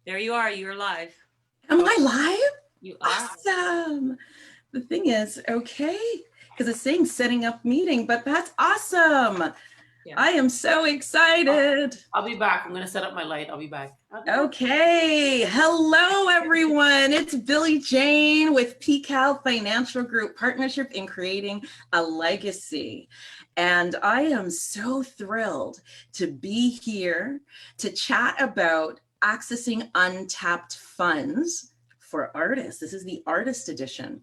There you are. You're live. Am I live? You are. Awesome. The thing is, okay, because it's saying setting up meeting, but that's awesome. Yeah. I am so excited. I'll be back. I'm going to set up my light. I'll be back. Okay. Hello, everyone. It's Billie Jane with PCAL Financial Group, Partnership in Creating a Legacy. And I am so thrilled to be here to chat about accessing untapped funds for artists. This is the artist edition.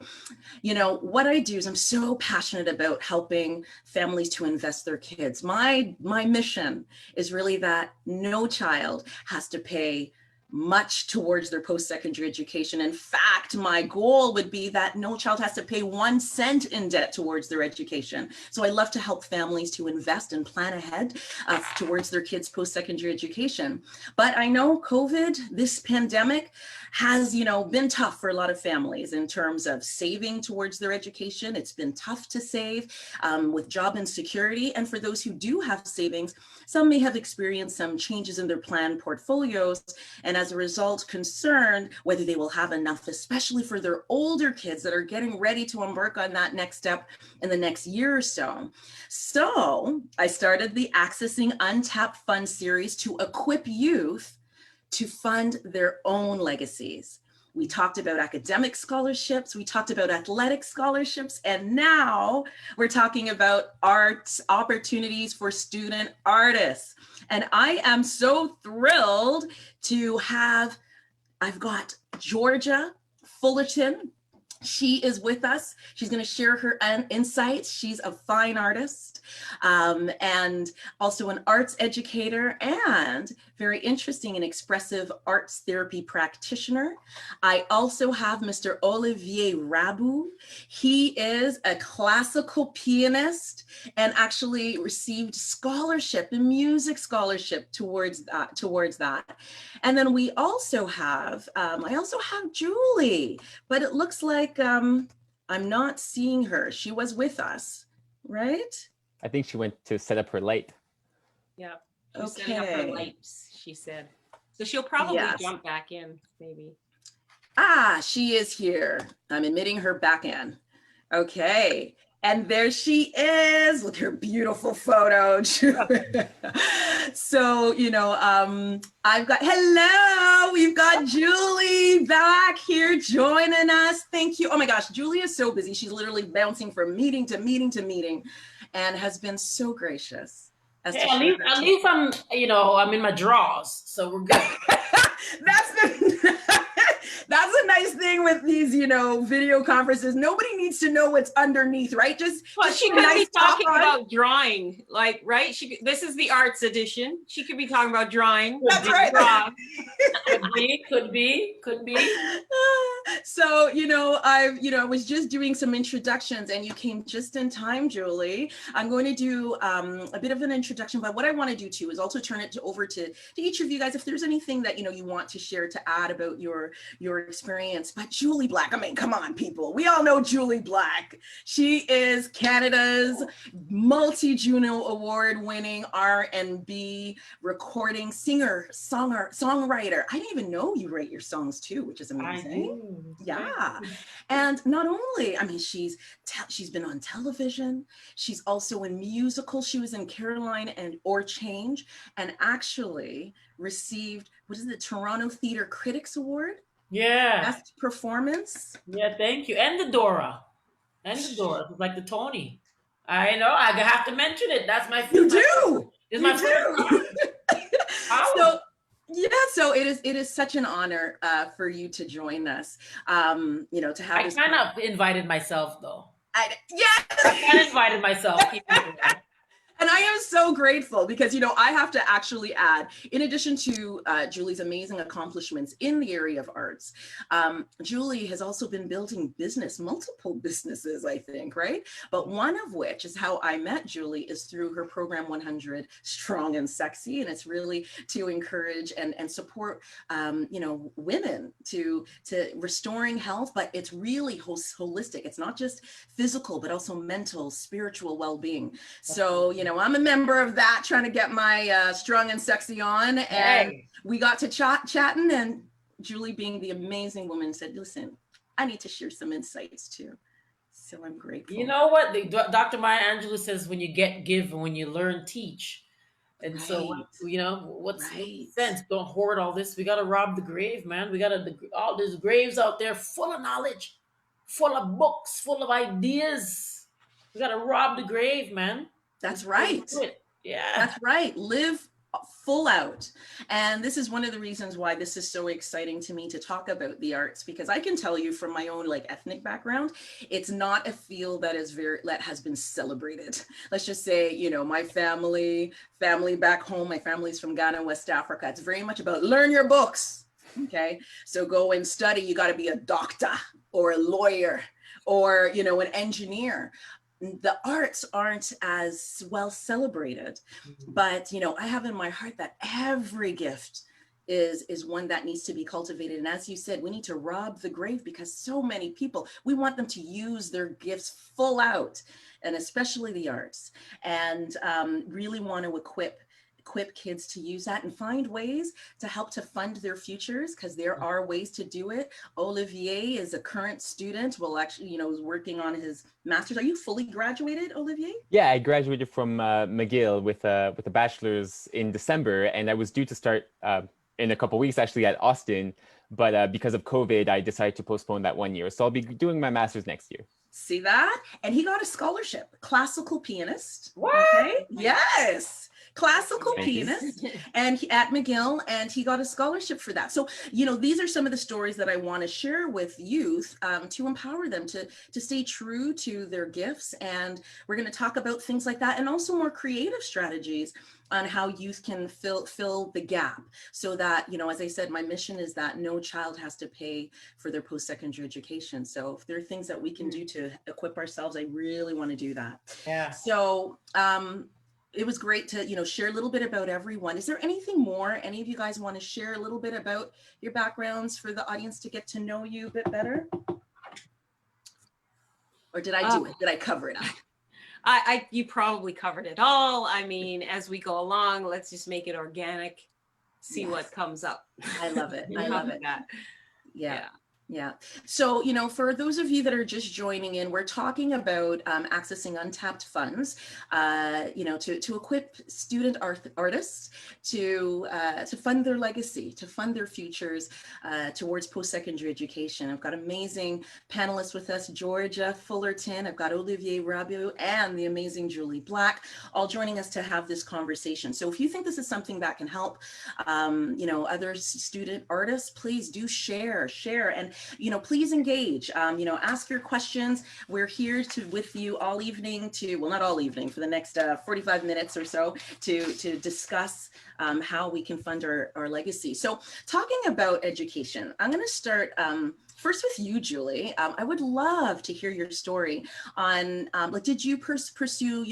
You know, what I do is I'm so passionate about helping families to invest their kids. My mission is really that no child has to pay much towards their post-secondary education. In fact, my goal would be that no child has to pay 1 cent in debt towards their education. So I love to help families to invest and plan ahead towards their kids' post-secondary education. But I know COVID, this pandemic, has, been tough for a lot of families in terms of saving towards their education. It's been tough to save with job insecurity. And for those who do have savings, some may have experienced some changes in their plan portfolios, and as a result, concerned whether they will have enough, especially for their older kids that are getting ready to embark on that next step in the next year or so. So I started the Accessing Untapped Fund series to equip youth to fund their own legacies. We talked about academic scholarships, we talked about athletic scholarships, and now we're talking about arts opportunities for student artists. And I am so thrilled to have, I've got Georgia Fullerton. She is with us. She's going to share her insights. She's a fine artist and also an arts educator and very interesting and expressive arts therapy practitioner. I also have Mr. Olivier Rabu. He is a classical pianist and actually received scholarship, a music scholarship towards that. And then we also have, I also have Jully, but it looks like I'm not seeing her. She was with us, right? I think she went to set up her light. Yeah. She's setting up her lights, she said. So she'll probably jump back in, maybe. Ah, she is here. I'm admitting her back in. Okay. And there she is with her beautiful photo. So, I've got, hello, we've got Jully back here joining us. Thank you. Oh my gosh, Jully is so busy. She's literally bouncing from meeting to meeting to meeting and has been so gracious. At least I'm in my drawers, so we're good. That's a nice thing with these, video conferences. Nobody needs to know what's underneath, right? Just she could be talking about drawing, right? This is the arts edition. She could be talking about drawing. That's right. Could be. So, I was just doing some introductions and you came just in time, Jully. I'm going to do a bit of an introduction, but what I want to do too is also turn it over to each of you guys. If there's anything that, you want to share to add about your experience. But Jully Black, I mean, come on, people. We all know Jully Black. She is Canada's multi-Juno Award-winning R&B recording singer, songwriter. I didn't even know you write your songs too, which is amazing. Yeah. And not only, I mean, she's been on television. She's also in musicals. She was in Caroline and Or Change, and actually received, the Toronto Theatre Critics Award? Yeah. Best performance. Yeah, thank you. And the Dora. Like the Tony. I know, I have to mention it. That's my favorite. You do. It's my favorite. So it is such an honor for you to join us. To have. I kind of invited myself though. I invited myself. And I am so grateful because, I have to actually add, in addition to Jully's amazing accomplishments in the area of arts, Jully has also been building multiple businesses, I think, right? But one of which is how I met Jully is through her program 100 Strong and Sexy. And it's really to encourage and support, women to restoring health, but it's really holistic. It's not just physical, but also mental, spiritual well-being. So, I'm a member of that, trying to get my strong and sexy on. And Hey. we got to chatting, and Jully, being the amazing woman, said, listen, I need to share some insights too. So I'm grateful. You know what? Dr. Maya Angelou says, when you get, give, and when you learn, teach. And so, Right. what's the Right. sense? Don't hoard all this. We got to rob the grave, man. We got to, all there's graves out there full of knowledge, full of books, full of ideas. We got to rob the grave, man. That's right. Do it. Yeah. That's right. Live full out. And this is one of the reasons why this is so exciting to me to talk about the arts, because I can tell you from my own like ethnic background, it's not a field that has been celebrated. Let's just say, my family back home, my family's from Ghana, West Africa. It's very much about learn your books. Okay. So go and study. You got to be a doctor or a lawyer or, an engineer. The arts aren't as well celebrated, but I have in my heart that every gift is one that needs to be cultivated. And as you said, we need to rob the grave, because so many people, we want them to use their gifts full out, and especially the arts, and really want to equip kids to use that and find ways to help to fund their futures, because there are ways to do it. Olivier is a current student, actually, is working on his master's. Are you fully graduated, Olivier? Yeah, I graduated from McGill with a bachelor's in December, and I was due to start in a couple of weeks actually at Austin, but because of COVID, I decided to postpone that 1 year. So I'll be doing my master's next year. See that? And he got a scholarship, classical pianist. What? Okay. Yes. Classical Thank you. pianist, and at McGill, and he got a scholarship for that. So, these are some of the stories that I want to share with youth to empower them to stay true to their gifts. And we're going to talk about things like that, and also more creative strategies on how youth can fill the gap, so that, as I said, my mission is that no child has to pay for their post-secondary education. So if there are things that we can do to equip ourselves, I really want to do that. Yeah. So it was great to, share a little bit about everyone. Is there anything more any of you guys want to share a little bit about your backgrounds for the audience to get to know you a bit better? Or did I do it? Did I cover it up? You probably covered it all. I mean, as we go along, let's just make it organic, see what comes up. I love it. I love it. That. Yeah. So, for those of you that are just joining in, we're talking about accessing untapped funds, to equip student artists to fund their legacy, to fund their futures towards post-secondary education. I've got amazing panelists with us, Georgia Fullerton, I've got Olivier Rabu, and the amazing Jully Black, all joining us to have this conversation. So if you think this is something that can help, other student artists, please do share, and please engage, ask your questions. We're here with you all evening not all evening, for the next 45 minutes or so to discuss how we can fund our legacy. So talking about education, I'm going to start first with you, Jully. I would love to hear your story on, did you pursue,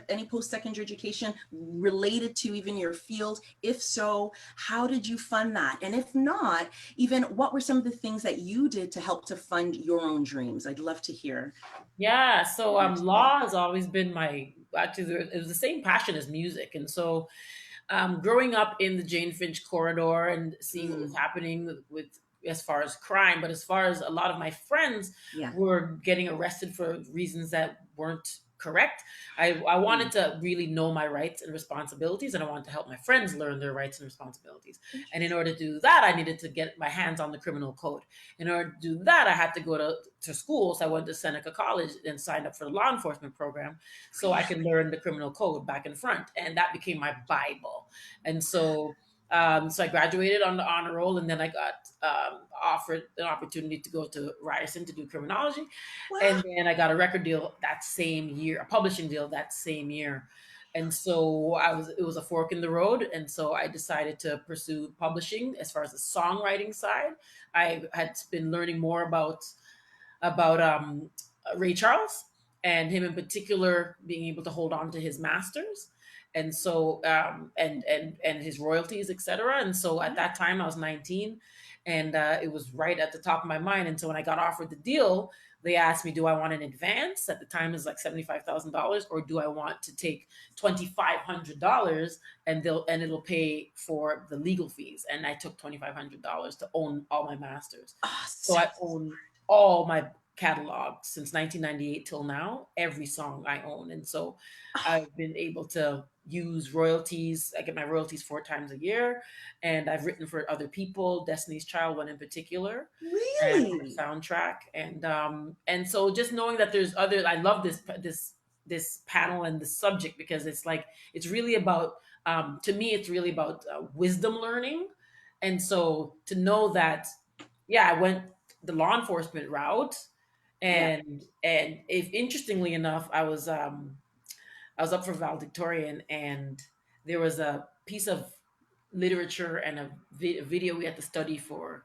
any post-secondary education related to even your field? If so, how did you fund that? And if not, even what were some of the things that you did to help to fund your own dreams? I'd love to hear. Yeah. So law has always been it was the same passion as music. And so growing up in the Jane Finch corridor and seeing what was happening with as far as crime, but as far as a lot of my friends were getting arrested for reasons that weren't correct, I wanted to really know my rights and responsibilities, and I wanted to help my friends learn their rights and responsibilities. And in order to do that, I needed to get my hands on the criminal code. In order to do that, I had to go to school. So I went to Seneca College and signed up for the law enforcement program so I could learn the criminal code back and front. And that became my Bible. And so I graduated on the honor roll, and then I got offered an opportunity to go to Ryerson to do criminology. Wow. And then I got a record deal that same year, a publishing deal that same year. And so it was a fork in the road. And so I decided to pursue publishing as far as the songwriting side. I had been learning more about Ray Charles, and him in particular being able to hold on to his masters. And so and his royalties, etc. And so at that time I was 19, and it was right at the top of my mind. And so when I got offered the deal, they asked me, do I want an advance? At the time it was like $75,000, or do I want to take $2,500 and it'll pay for the legal fees? And I took $2,500 to own all my masters. So I own all my catalog since 1998 till now, every song I own. And so I've been able to use royalties. I get my royalties 4 times a year, and I've written for other people, Destiny's Child one in particular, and for the Really? soundtrack. And so just knowing that there's other, I love this panel and this subject, because it's like, it's really about, to me, it's really about wisdom learning. And so to know that, yeah, I went the law enforcement route, and if interestingly enough, I was up for valedictorian, and there was a piece of literature and a video we had to study for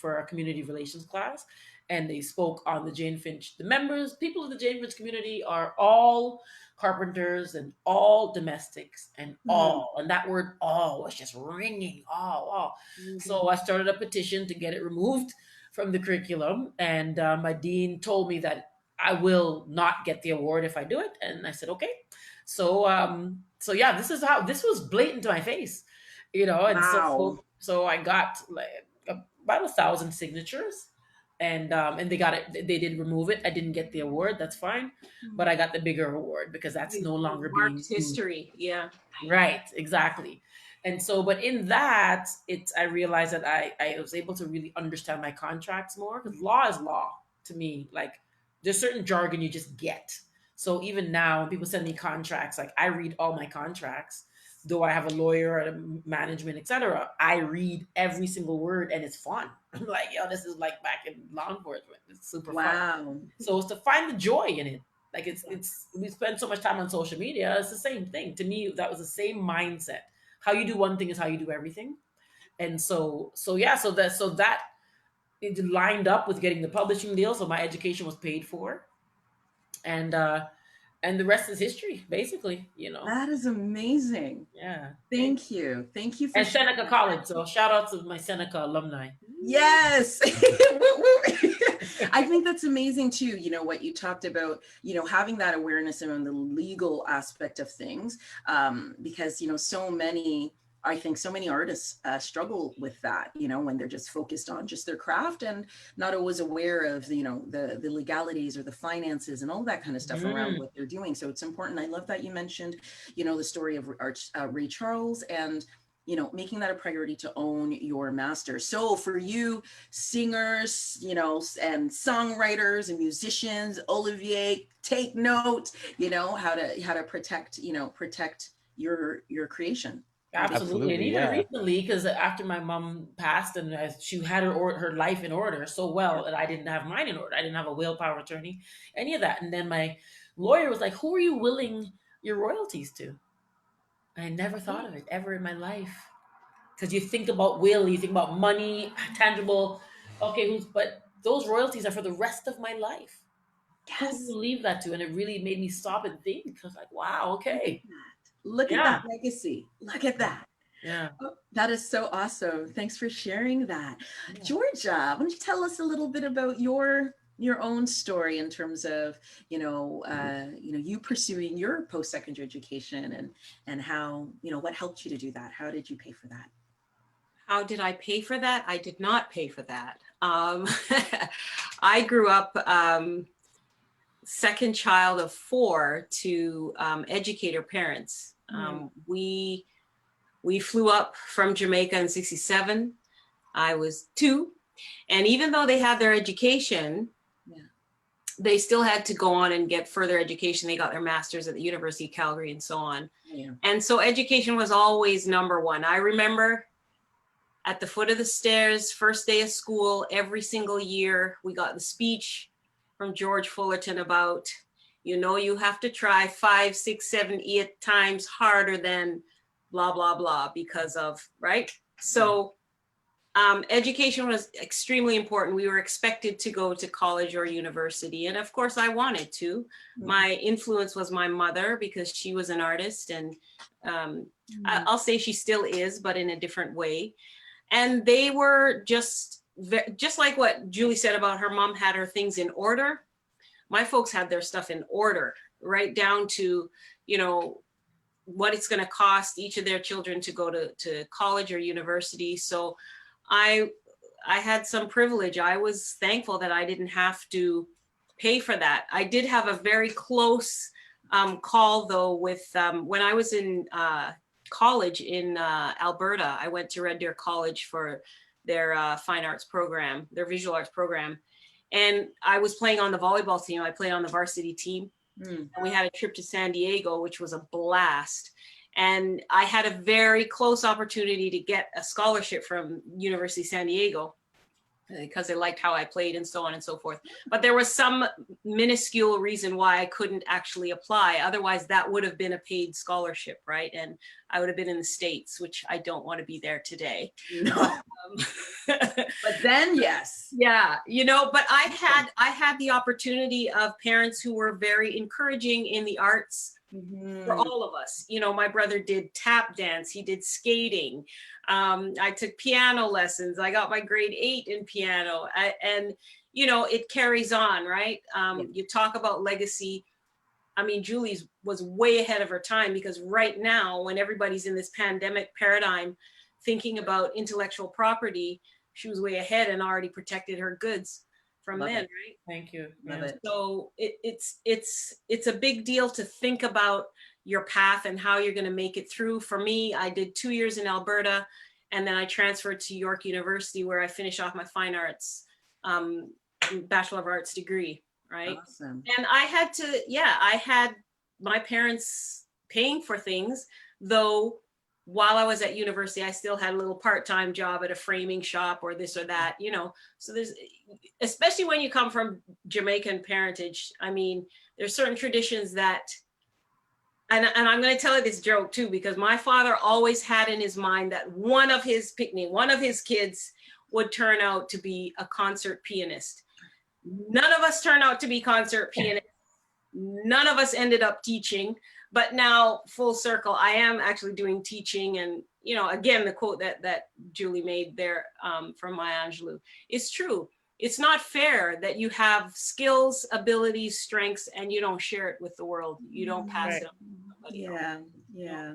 our community relations class, and they spoke on the Jane Finch. The members, people of the Jane Finch community are all carpenters and all domestics and all, and that word all was just ringing, all. So I started a petition to get it removed from the curriculum, and my dean told me that I will not get the award if I do it, and I said okay. So yeah, this was blatant to my face, and Wow. so I got like about 1,000 signatures, and they got it. They did remove it. I didn't get the award. That's fine, but I got the bigger award because that's no longer being Marked history. Yeah. right. Exactly. And so, but in that, I realized that I was able to really understand my contracts more, because law is law to me. Like, there's certain jargon you just get. So even now, when people send me contracts, like I read all my contracts, though I have a lawyer and a management, etc. I read every single word, and it's fun. I'm like, yo, this is like back in law enforcement. It's super fun. Wow. So it's to find the joy in it. Like it's we spend so much time on social media. It's the same thing. To me, that was the same mindset. How you do one thing is how you do everything. And so yeah, so that it lined up with getting the publishing deal. So my education was paid for. And the rest is history, basically, That is amazing. Yeah. Thank you. Thank you for And sharing Seneca that. College. So shout out to my Seneca alumni. Yes. Woo, woo. I think that's amazing too. What you talked about, having that awareness around the legal aspect of things, because, I think so many artists struggle with that, when they're just focused on just their craft and not always aware of, the legalities or the finances and all that kind of stuff around what they're doing. So it's important. I love that you mentioned, the story of Ray Charles, and making that a priority to own your master. So for you singers, and songwriters and musicians, Olivier, take note, how to protect your creation. Absolutely. And even yeah. recently, because after my mom passed, and she had her life in order so well, and I didn't have mine in order. I didn't have a will, power of attorney, any of that. And then my lawyer was like, who are you willing your royalties to? And I never thought of it ever in my life. Because you think about will, you think about money, tangible. Okay, but those royalties are for the rest of my life. Who do you leave that to? And it really made me stop and think. Because like, wow, okay. Look at that legacy. Look at that. Yeah. Oh, that is so awesome. Thanks for sharing that. Yeah. Georgia, why don't you tell us a little bit about your own story in terms of, you pursuing your post-secondary education, and how, what helped you to do that? How did you pay for that? How did I pay for that? I did not pay for that. I grew up second child of 4 to educator parents. We flew up from Jamaica in '67. I was 2. And even though they had their education, they still had to go on and get further education. They got their master's at the University of Calgary and so on. Yeah. And so education was always number one. I remember at the foot of the stairs, first day of school, every single year, we got the speech from George Fullerton about, you have to try 5, 6, 7, 8 times harder than blah, blah, blah, because of, right? So Education was extremely important. We were expected to go to college or university. And of course, I wanted to. My influence was my mother because she was an artist. And I'll say she still is, but in a different way. And they were just like what Jully said about her mom had her things in order. My folks had their stuff in order, right down to, you know, what it's going to cost each of their children to go to college or university. So I had some privilege. I was thankful that I didn't have to pay for that. I did have a very close call though with when I was in college in Alberta. I went to Red Deer College for their fine arts program, their visual arts program. And I was playing on the volleyball team. I played on the varsity team. And we had a trip to San Diego, which was a blast. And I had a very close opportunity to get a scholarship from University of San Diego because they liked how I played and so on and so forth. But there was some minuscule reason why I couldn't actually apply. Otherwise, that would have been a paid scholarship, right? And I would have been in the States, which I don't want to be there today. No. But then, yes. Yeah, you know, but I had the opportunity of parents who were very encouraging in the arts. For all of us. You know, my brother did tap dance, he did skating. I took piano lessons. I got my grade 8 in piano. And, you know, it carries on, right? You talk about legacy. I mean, Jully's was way ahead of her time because right now, when everybody's in this pandemic paradigm, thinking about intellectual property, she was way ahead and already protected her goods from then, right? Thank you. Love it. So it's a big deal to think about your path and how you're going to make it through. For me, I did 2 years in Alberta, and then I transferred to York University where I finished off my fine arts, Bachelor of Arts degree, right? Awesome. And I had my parents paying for things, though while I was at university, I still had a little part-time job at a framing shop or this or that, you know. So there's, especially when you come from Jamaican parentage, I mean, there's certain traditions that, and I'm going to tell you this joke too, because my father always had in his mind that one of his kids would turn out to be a concert pianist. None of us turned out to be concert pianists. None of us ended up teaching. But now, full circle, I am actually doing teaching. And, you know, again, the quote that Jully made there from Maya Angelou is true. It's not fair that you have skills, abilities, strengths, and you don't share it with the world. You don't pass it on to somebody else. Yeah.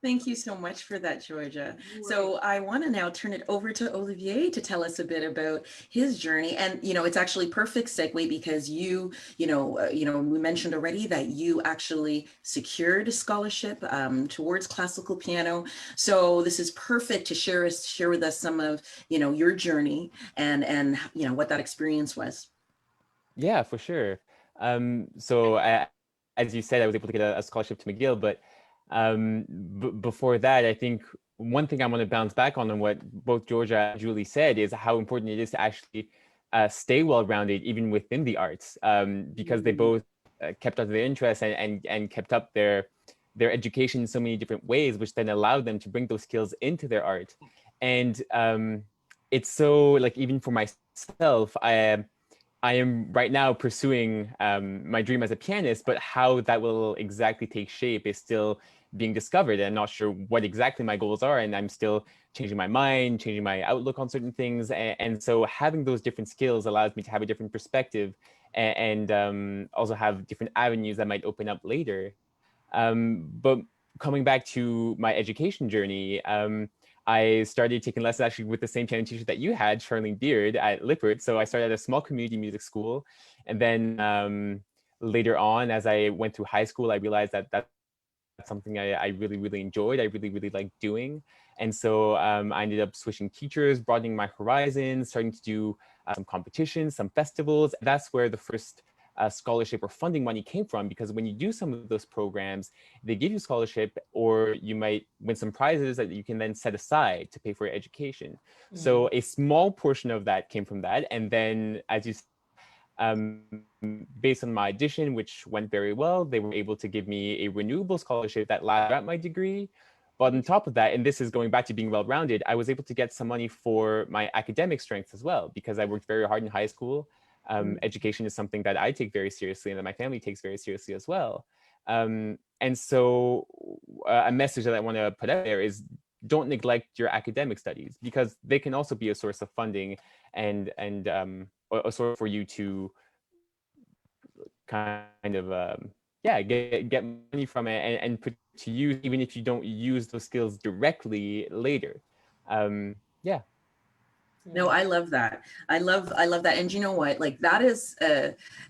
Thank you so much for that, Georgia. So I want to now turn it over to Olivier to tell us a bit about his journey. And, you know, it's actually perfect segue because you know, we mentioned already that you actually secured a scholarship towards classical piano. So this is perfect to share with us some of, you know, your journey and you know, what that experience was. Yeah, for sure. So as you said, I was able to get a scholarship to McGill, but before that, I think one thing I want to bounce back on what both Georgia and Jully said is how important it is to actually stay well-rounded even within the arts, because they both kept up their interests and kept up their education in so many different ways, which then allowed them to bring those skills into their art. And it's so, like, even for myself, I am right now pursuing my dream as a pianist, but how that will exactly take shape is still being discovered. I'm not sure what exactly my goals are, and I'm still changing my mind, changing my outlook on certain things. And so having those different skills allows me to have a different perspective and also have different avenues that might open up later. But coming back to my education journey, I started taking lessons actually with the same piano teacher that you had, Charlene Beard, at Lippert. So I started at a small community music school. And then later on, as I went through high school, I realized that that's something I really, really enjoyed. I really, really liked doing. And so I ended up switching teachers, broadening my horizons, starting to do some competitions, some festivals. That's where the first scholarship or funding money came from, because when you do some of those programs, they give you scholarship, or you might win some prizes that you can then set aside to pay for your education. Mm-hmm. So a small portion of that came from that. And then, as you based on my audition, which went very well, they were able to give me a renewable scholarship that lasted out my degree, But on top of that, and this is going back to being well-rounded, I was able to get some money for my academic strength as well, because I worked very hard in high school. Education is something that I take very seriously and that my family takes very seriously as well. And so a message that I want to put out there is, don't neglect your academic studies, because they can also be a source of funding and a source for you to kind of get money from it and put to use, even if you don't use those skills directly later. Yeah. No, I love that. I love that. And you know what, like that is,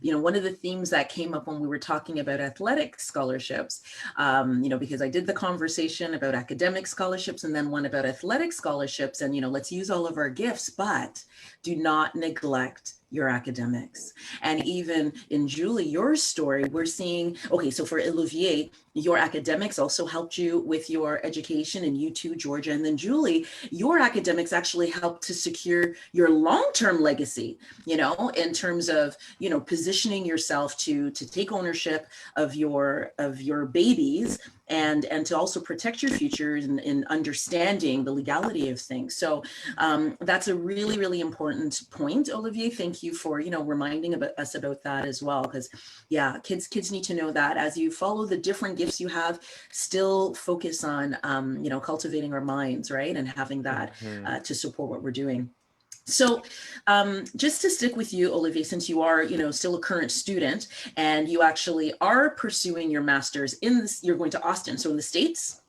one of the themes that came up when we were talking about athletic scholarships, because I did the conversation about academic scholarships and then one about athletic scholarships, and, let's use all of our gifts, but do not neglect your academics. And even in Jully, your story, we're seeing, okay, so for Olivier, your academics also helped you with your education, and you too, Georgia. And then Jully, your academics actually helped to secure your long-term legacy, in terms of, positioning yourself to take ownership of your babies and to also protect your future in understanding the legality of things. So that's a really, really important point, Olivier. Thank you for, reminding us about that as well. Because yeah, kids need to know that as you follow the different gifts you have, still focus on, cultivating our minds, right? And having that to support what we're doing. So just to stick with you, Olivier, since you are, still a current student and you actually are pursuing your master's you're going to Austin. So in the States?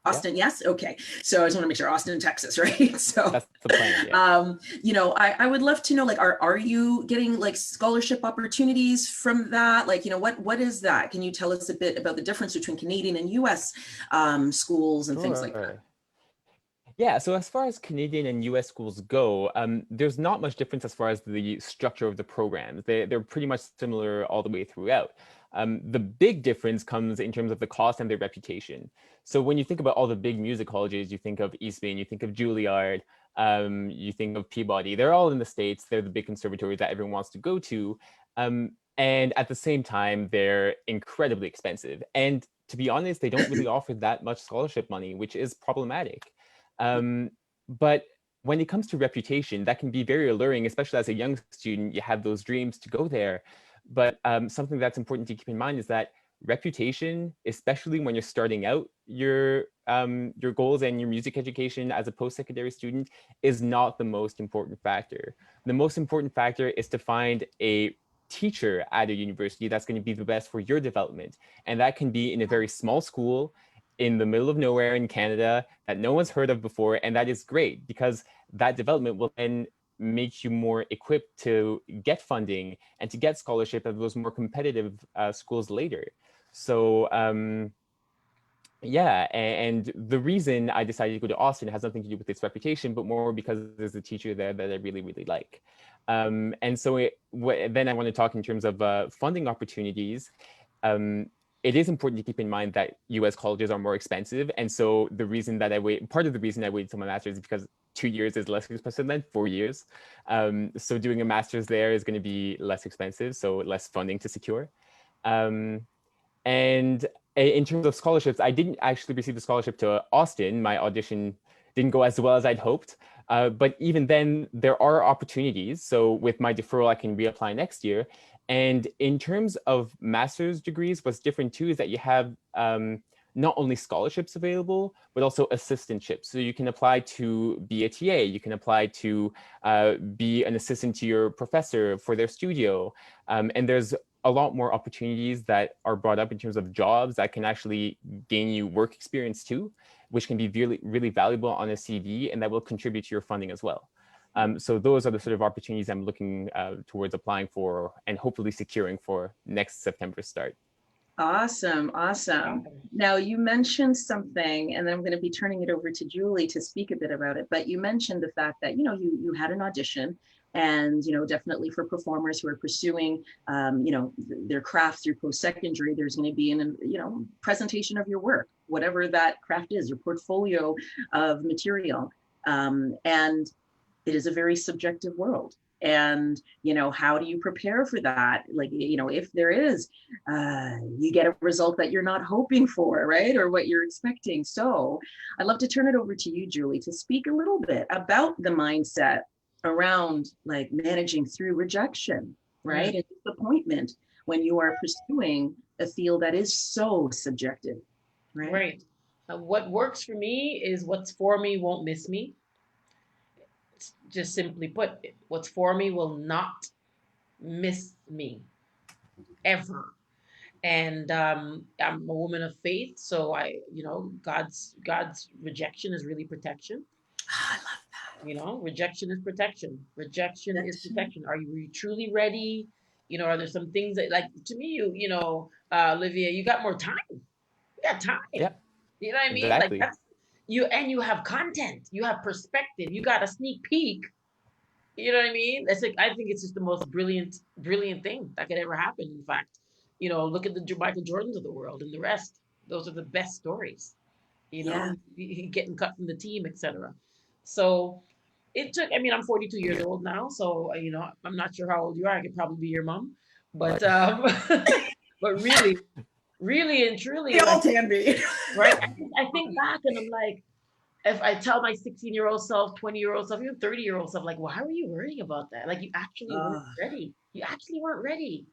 Austin, yeah. Yes. Okay. So I just want to make sure Austin, Texas, right? So that's the plan. Yeah. I would love to know, like, are you getting like scholarship opportunities from that? Like, what is that? Can you tell us a bit about the difference between Canadian and US schools and things like that? Yeah, so as far as Canadian and US schools go, there's not much difference as far as the structure of the programs. They're pretty much similar all the way throughout. The big difference comes in terms of the cost and their reputation. So when you think about all the big music colleges, you think of Eastman, you think of Juilliard, you think of Peabody. They're all in the States. They're the big conservatories that everyone wants to go to. And at the same time, they're incredibly expensive. And to be honest, they don't really offer that much scholarship money, which is problematic. But when it comes to reputation, that can be very alluring, especially as a young student. You have those dreams to go there. But something that's important to keep in mind is that reputation, especially when you're starting out your goals and your music education as a post-secondary student, is not the most important factor. The most important factor is to find a teacher at a university that's going to be the best for your development. And that can be in a very small school in the middle of nowhere in Canada that no one's heard of before. And that is great, because that development will then make you more equipped to get funding and to get scholarship at those more competitive schools later. So yeah, and the reason I decided to go to Austin has nothing to do with its reputation, but more because there's a teacher there that I really, really like. And so then I want to talk in terms of funding opportunities. It is important to keep in mind that US colleges are more expensive. And so part of the reason I waited till my master's is because 2 years is less expensive than 4 years. So doing a master's there is going to be less expensive, so less funding to secure. And in terms of scholarships, I didn't actually receive the scholarship to Austin. My audition didn't go as well as I'd hoped. But even then, there are opportunities. So with my deferral, I can reapply next year. And in terms of master's degrees, what's different too is that you have not only scholarships available, but also assistantships. So you can apply to be a TA, you can apply to be an assistant to your professor for their studio. And there's a lot more opportunities that are brought up in terms of jobs that can actually gain you work experience too, which can be really, really valuable on a CV, and that will contribute to your funding as well. So those are the sort of opportunities I'm looking towards applying for and hopefully securing for next September start. Awesome. Now you mentioned something, and then I'm going to be turning it over to Jully to speak a bit about it, but you mentioned the fact that, you had an audition, and, definitely for performers who are pursuing, their craft through post-secondary, there's going to be an, presentation of your work, whatever that craft is, your portfolio of material. And it is a very subjective world. And, how do you prepare for that? Like, if there is, you get a result that you're not hoping for, right? Or what you're expecting. So I'd love to turn it over to you, Jully, to speak a little bit about the mindset around like managing through rejection, right? And disappointment when you are pursuing a field that is so subjective, right? Right. What works for me is what's for me won't miss me. Just simply put, what's for me will not miss me ever. And I'm a woman of faith, so God's rejection is really protection. I love Rejection is protection. Rejection is Protection. protection. Are you truly ready? Are there some things that, like, to me, Olivia, you got more time. You got time. Yeah, You know what I mean? Like, exactly. that's you have content, you have perspective, you got a sneak peek. You know what I mean? That's like, I think it's just the most brilliant thing that could ever happen. In fact, look at the Michael Jordans of the world and the rest. Those are the best stories. Yeah. He getting cut from the team, etc. So it took. I mean, I'm 42 years old now, so I'm not sure how old you are. I could probably be your mom, but but really, really and truly, They all like, can be. right? I think back and I'm like, if I tell my 16-year-old self, 20-year-old self, even 30-year-old self, like, why were you worrying about that? Like, you actually weren't ready. You actually weren't ready.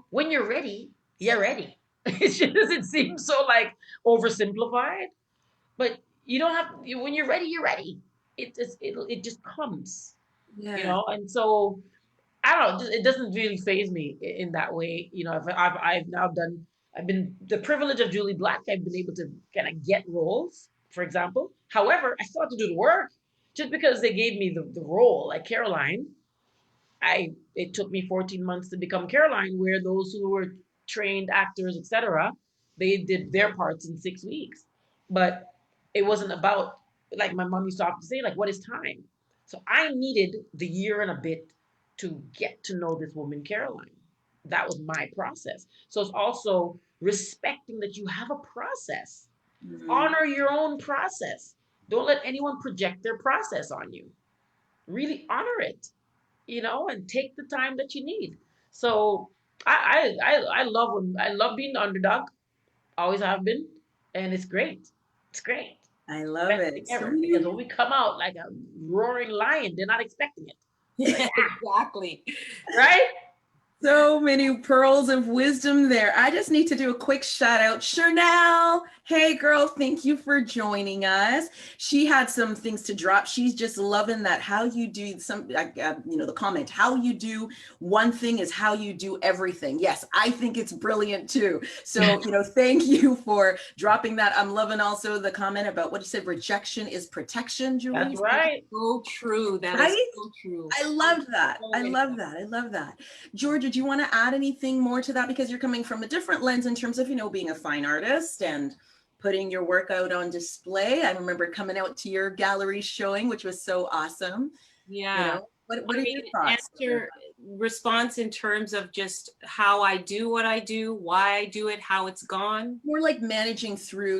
When you're ready, you're ready. It seems so like oversimplified, but you don't have. When you're ready, you're ready. It just comes. Yeah. And so I don't know. It doesn't really phase me in that way. I've now done. I've been the privilege of Jully Black. I've been able to kind of get roles, for example. However, I still have to do the work. Just because they gave me the role, like Caroline, it took me 14 months to become Caroline, where those who were trained actors, etc., they did their parts in 6 weeks. But it wasn't about, like my mom used to often say, like, what is time? So I needed the year and a bit to get to know this woman, Caroline. That was my process. So it's also respecting that you have a process. Honor your own process. Don't let anyone project their process on you. Really honor it, and take the time that you need. So I love being the underdog. Always have been, and it's great. It's great. I love Best thing it. ever, because when we come out like a roaring lion, they're not expecting it. Yeah, exactly. Right? So many pearls of wisdom there. I just need to do a quick shout out. Chanel, hey girl, thank you for joining us. She had some things to drop. She's just loving that how you do the comment, how you do one thing is how you do everything. Yes, I think it's brilliant too. So, thank you for dropping that. I'm loving also the comment about what you said, rejection is protection, Jully. That's right. So true. That is Right? so true. I love that. I love that. I love that. Georgia, do you want to add anything more to that? Because you're coming from a different lens in terms of, being a fine artist and putting your work out on display. I remember coming out to your gallery showing, which was so awesome. Yeah. What are your thoughts? Answer response in terms of just how I do what I do, why I do it, how it's gone. More like managing through,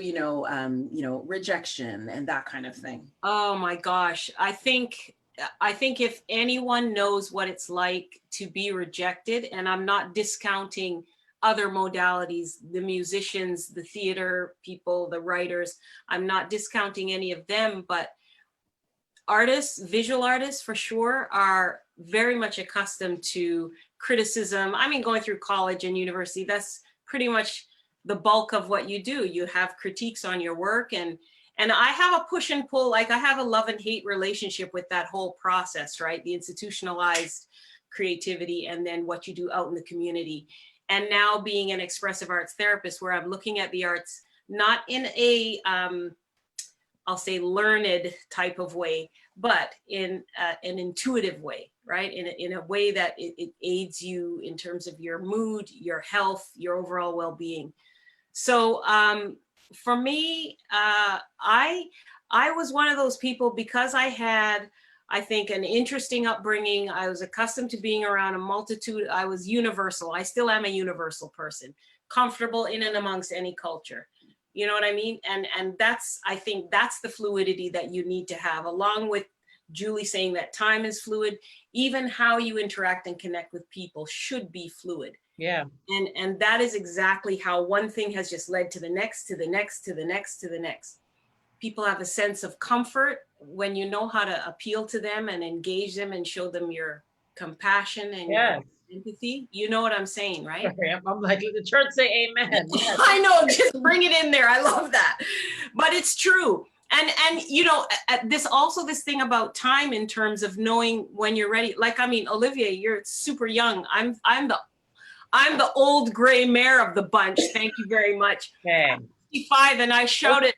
rejection and that kind of thing. Oh my gosh. I think if anyone knows what it's like to be rejected, and I'm not discounting other modalities, the musicians, the theater people, the writers, I'm not discounting any of them, but artists, visual artists for sure, are very much accustomed to criticism. I mean, going through college and university, that's pretty much the bulk of what you do. You have critiques on your work, and I have a push and pull, like I have a love and hate relationship with that whole process, right? The institutionalized creativity and then what you do out in the community. And now being an expressive arts therapist, where I'm looking at the arts, not in a, I'll say learned type of way, but in an intuitive way, right? In a way that it aids you in terms of your mood, your health, your overall well-being. So for me, I was one of those people, because I had, I think, an interesting upbringing. I was accustomed to being around a multitude. I was universal. I still am a universal person, comfortable in and amongst any culture. You know what I mean? And I think that's the fluidity that you need to have, along with Jully saying that time is fluid. Even how you interact and connect with people should be fluid. Yeah. And that is exactly how one thing has just led to the next, to the next, to the next, to the next. People have a sense of comfort when you know how to appeal to them and engage them and show them your compassion and Yes. your empathy. You know what I'm saying, right? Sorry, I'm like, let the church say amen. Yes. I know, just bring it in there. I love that. But it's true. And you know, this thing about time in terms of knowing when you're ready. Like, I mean, Olivier, you're super young. I'm the old gray mare of the bunch. Thank you very much. Okay. I'm 55 and I shouted.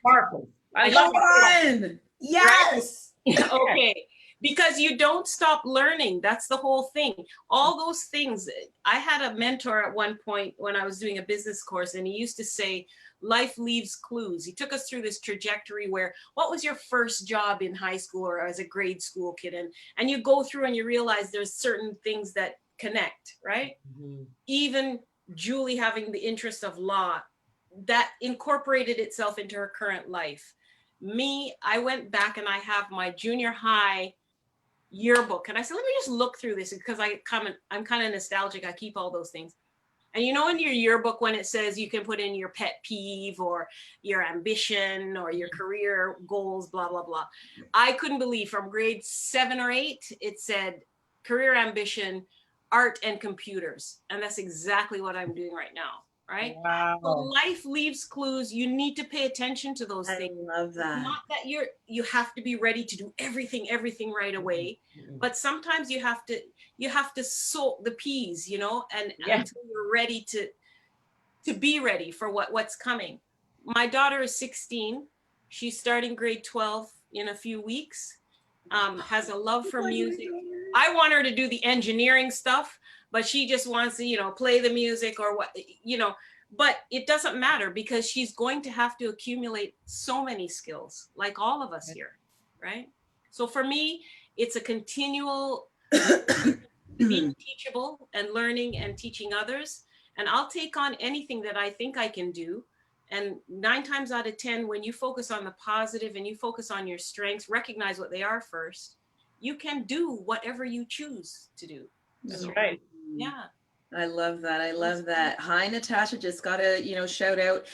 I love it. Fun. Yes. Okay. Because you don't stop learning. That's the whole thing. All those things. I had a mentor at one point when I was doing a business course, and he used to say, life leaves clues. He took us through this trajectory where, what was your first job in high school or as a grade school kid? And you go through and you realize there's certain things that connect, right? Mm-hmm. Even Jully having the interest of law, that incorporated itself into her current life. Me, I went back and I have my junior high yearbook. And I said, let me just look through this because I'm kind of nostalgic. I keep all those things. And you know, in your yearbook, when it says you can put in your pet peeve or your ambition or your career goals, blah, blah, blah. I couldn't believe from grade 7 or 8, it said career ambition, art and computers. And that's exactly what I'm doing right now. Right? Wow. So life leaves clues. You need to pay attention to those things. I love that. Not that you have to be ready to do everything right away, but sometimes you have to sow the peas, you know, and until you're ready to be ready for what's coming. My daughter is 16. She's starting grade 12 in a few weeks. Has a love for music. I want her to do the engineering stuff, but she just wants to, you know, play the music or what, you know, but it doesn't matter because she's going to have to accumulate so many skills like all of us here, right? So for me, it's a continual being teachable and learning and teaching others. And I'll take on anything that I think I can do. And 9 times out of 10, when you focus on the positive and you focus on your strengths, recognize what they are first, you can do whatever you choose to do. That's right. Yeah. I love that. I love that. Hi, Natasha. Just gotta, you know, shout out,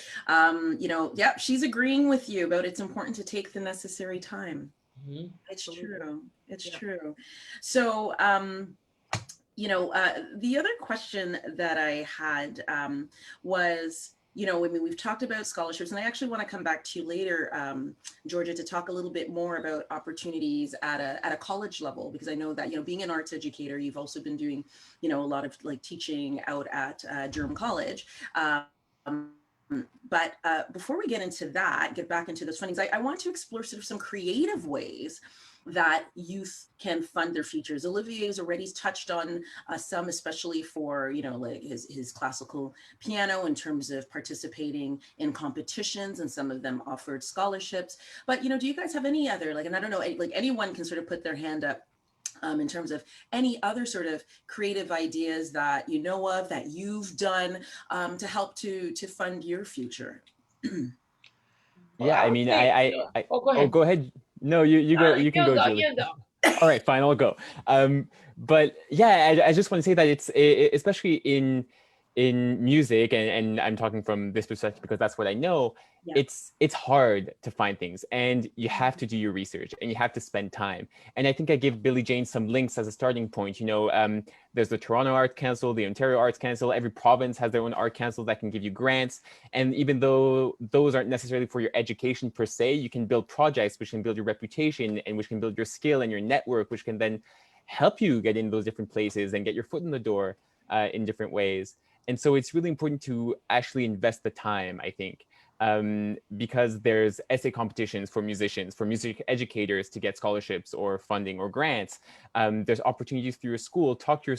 you know, yep, she's agreeing with you about it's important to take the necessary time. Mm-hmm. It's true. It's true. So, you know, the other question that I had was, you know, I mean, we've talked about scholarships, and I actually want to come back to you later, Georgia, to talk a little bit more about opportunities at a college level, because I know that, you know, being an arts educator, you've also been doing, you know, a lot of like teaching out at Durham College. But before we get into that, get back into those fundings, I want to explore sort of some creative ways that youth can fund their futures. Olivier has already touched on some, especially for, you know, like his classical piano in terms of participating in competitions, and some of them offered scholarships. But, you know, do you guys have any other, like, and I don't know, like anyone can sort of put their hand up in terms of any other sort of creative ideas that you know of that you've done to help to fund your future? Yeah, I mean, go ahead. go ahead. No, you go. You can go, Jully. You go. All right, fine, I'll go. But yeah, I just want to say that especially in music, and I'm talking from this perspective because that's what I know. Yeah. It's hard to find things, and you have to do your research, and you have to spend time. And I think I give Billy Jane some links as a starting point. You know, there's the Toronto Arts Council, the Ontario Arts Council. Every province has their own art council that can give you grants. And even though those aren't necessarily for your education per se, you can build projects which can build your reputation and which can build your skill and your network, which can then help you get in those different places and get your foot in the door in different ways. And so it's really important to actually invest the time, I think, because there's essay competitions for musicians, for music educators to get scholarships or funding or grants. There's opportunities through your school. Talk to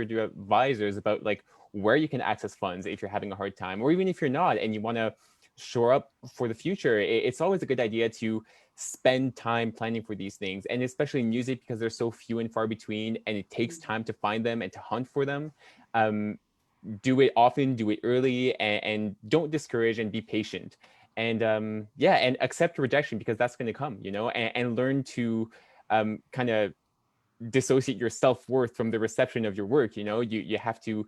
your advisors about like where you can access funds if you're having a hard time, or even if you're not and you want to shore up for the future. It's always a good idea to spend time planning for these things, and especially in music because they're so few and far between, and it takes time to find them and to hunt for them. Do it often, do it early, and don't discourage, and be patient. And and accept rejection because that's going to come, you know, and learn to kind of dissociate your self-worth from the reception of your work. You have to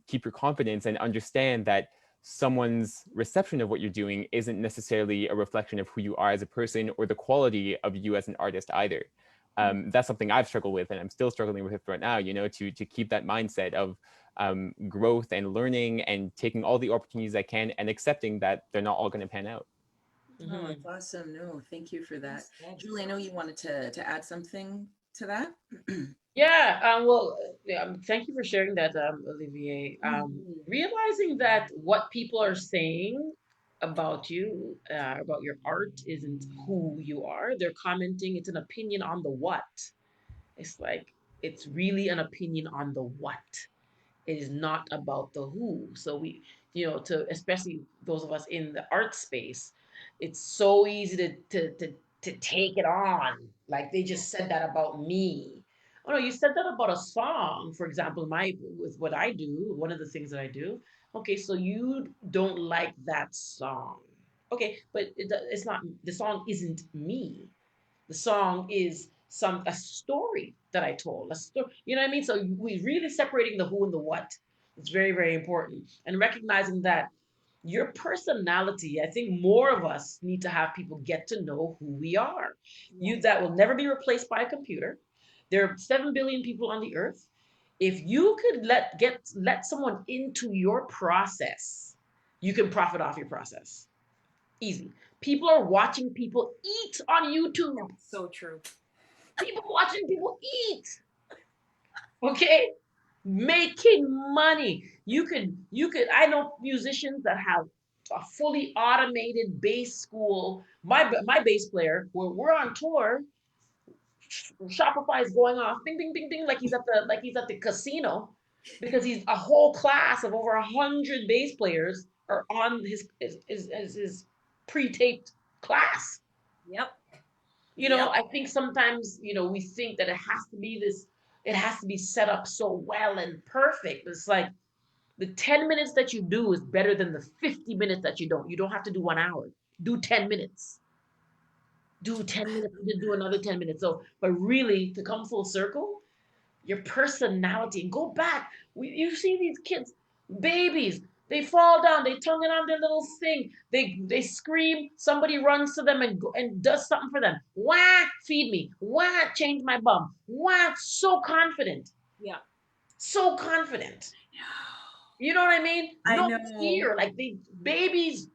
keep your confidence and understand that someone's reception of what you're doing isn't necessarily a reflection of who you are as a person or the quality of you as an artist either. That's something I've struggled with, and I'm still struggling with it right now, to keep that mindset of growth and learning and taking all the opportunities I can and accepting that they're not all going to pan out. Oh, that's awesome. No, thank you for that. Yes. Julie, I know you wanted to add something to that. Yeah, well, thank you for sharing that, Olivier. Realizing that what people are saying about you, about your art, isn't who you are. They're commenting, it's an opinion on the what. It's like, it's really an opinion on the what. It is not about the who. So we, to especially those of us in the art space, it's so easy to take it on. Like they just said that about me. Oh no, you said that about a song, for example, with what I do, one of the things that I do. Okay, so you don't like that song. Okay, but it's not, the song isn't me. The song is a story that I told. A story, you know what I mean? So we really separating the who and the what. It's very, very important. And recognizing that your personality, I think more of us need to have people get to know who we are. You that will never be replaced by a computer. There are 7 billion people on the earth. If you could let someone into your process, you can profit off your process. Easy. People are watching people eat on YouTube. So true. People watching people eat. Okay? Making money. You could, I know musicians that have a fully automated bass school. My bass player, we're on tour, Shopify is going off, bing, bing, bing, bing, like he's at the casino, because he's a whole class of over 100 bass players are on his pre-taped class. Yep. I think sometimes, we think that it has to be set up so well and perfect. It's like the 10 minutes that you do is better than the 50 minutes that you don't. You don't have to do 1 hour. Do 10 minutes. Do 10 minutes, then do another 10 minutes. So, but really, to come full circle, your personality, and go back. You see these kids, babies, they fall down, they tongue it on their little thing, they scream, somebody runs to them and does something for them. Wah, feed me. Wah, change my bum. Wah, so confident. Yeah. So confident. You know what I mean? I No know. fear. Like babies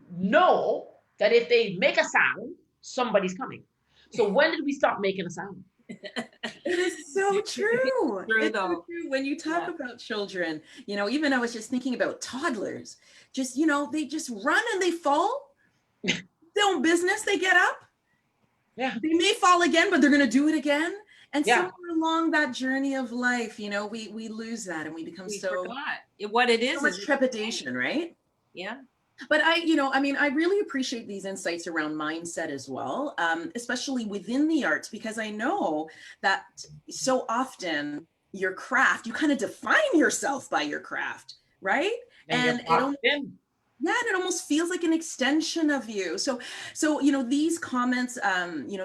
know that if they make a sound, somebody's coming. So when did we stop making a sound? It is so true. True, It's so though. true. When you talk about children, even I was just thinking about toddlers, just, they just run and they fall. Their own business, they get up. Yeah. They may fall again, but they're going to do it again. And Yeah. somewhere along that journey of life, we lose that and we become We so forgot. What it is much trepidation, right? Yeah. But I really appreciate these insights around mindset as well, especially within the arts, because I know that so often your craft, you kind of define yourself by your craft, right? And it almost feels like an extension of you. So these comments,